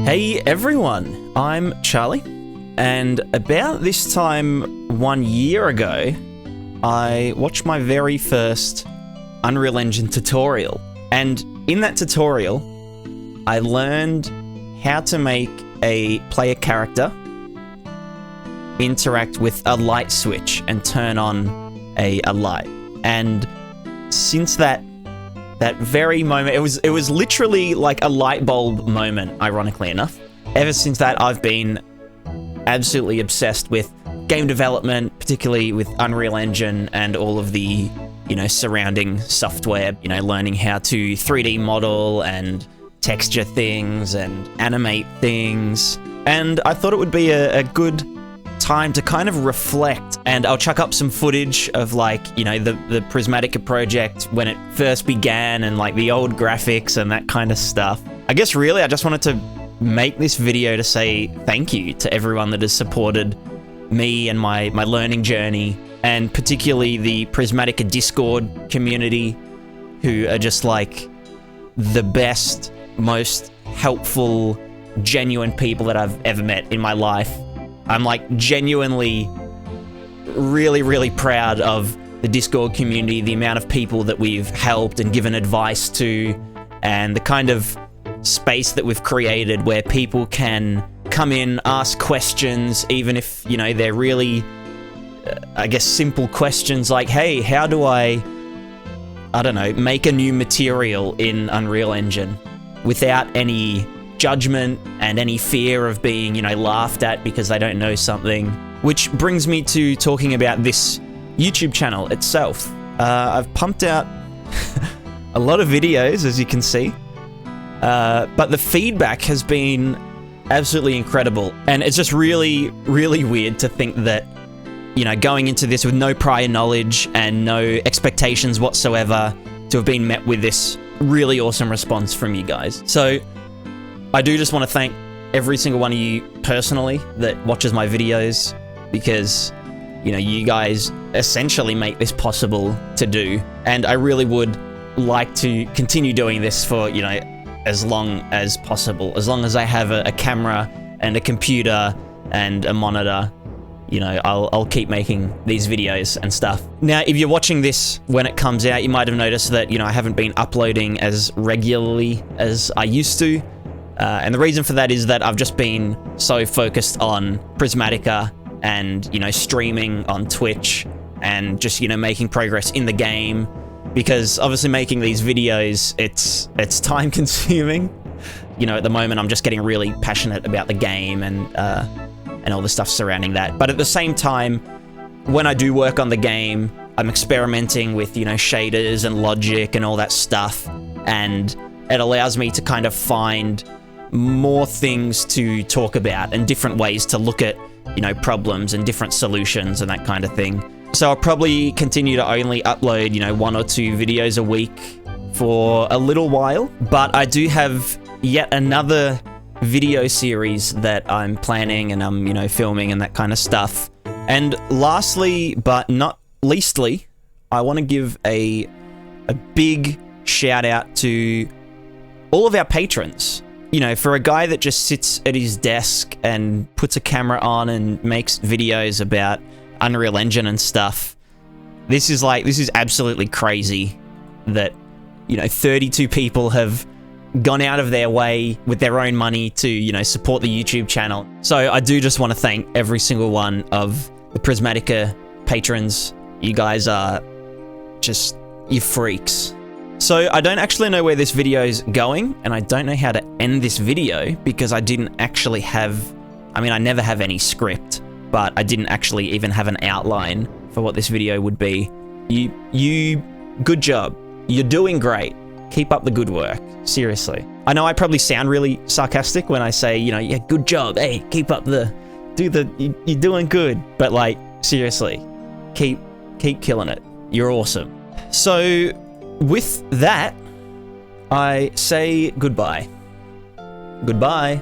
Hey everyone, I'm Charlie, and about this time 1 year ago, I watched my very first Unreal Engine tutorial. And in that tutorial, I learned how to make a player character interact with a light switch and turn on a light. And since that very moment, it was literally like a light bulb moment, ironically enough. Ever since that, I've been absolutely obsessed with game development, particularly with Unreal Engine and all of the, surrounding software, learning how to 3D model and texture things and animate things. And I thought it would be a good time to kind of reflect, and I'll chuck up some footage of the Prismatica project when it first began and the old graphics and that kind of stuff. I guess really I just wanted to make this video to say thank you to everyone that has supported me and my learning journey, and particularly the Prismatica Discord community, who are just the best, most helpful, genuine people that I've ever met in my life. I'm genuinely really, really proud of the Discord community, the amount of people that we've helped and given advice to, and the kind of space that we've created where people can come in, ask questions, even if, they're really, simple questions like, hey, how do I don't know, make a new material in Unreal Engine without any judgment and any fear of being, laughed at because they don't know something. Which brings me to talking about this YouTube channel itself. I've pumped out a lot of videos, as you can see, but the feedback has been absolutely incredible. And it's just really, really weird to think that, going into this with no prior knowledge and no expectations whatsoever, to have been met with this really awesome response from you guys. So I do just want to thank every single one of you personally that watches my videos, because, you guys essentially make this possible to do. And I really would like to continue doing this for, as long as possible. As long as I have a camera and a computer and a monitor, I'll keep making these videos and stuff. Now, if you're watching this when it comes out, you might have noticed that, I haven't been uploading as regularly as I used to. And the reason for that is that I've just been so focused on Prismatica and, streaming on Twitch and just, making progress in the game, because obviously making these videos, it's time consuming. At the moment I'm just getting really passionate about the game and all the stuff surrounding that. But at the same time, when I do work on the game, I'm experimenting with, shaders and logic and all that stuff. And it allows me to kind of find more things to talk about and different ways to look at, problems and different solutions and that kind of thing. So I'll probably continue to only upload, 1 or 2 videos a week for a little while. But I do have yet another video series that I'm planning and I'm, filming and that kind of stuff. And lastly, but not leastly, I want to give a big shout out to all of our patrons. For a guy that just sits at his desk and puts a camera on and makes videos about Unreal Engine and stuff, this is absolutely crazy that, 32 people have gone out of their way with their own money to, support the YouTube channel. So I do just want to thank every single one of the Prismatica patrons. You guys are just, you freaks. So I don't actually know where this video is going, and I don't know how to end this video because I didn't actually have, I never have any script, but I didn't actually even have an outline for what this video would be. You, good job. You're doing great. Keep up the good work. Seriously. I know I probably sound really sarcastic when I say, yeah, good job. Hey, keep up you're doing good. But seriously, keep killing it. You're awesome. So with that, I say goodbye. Goodbye.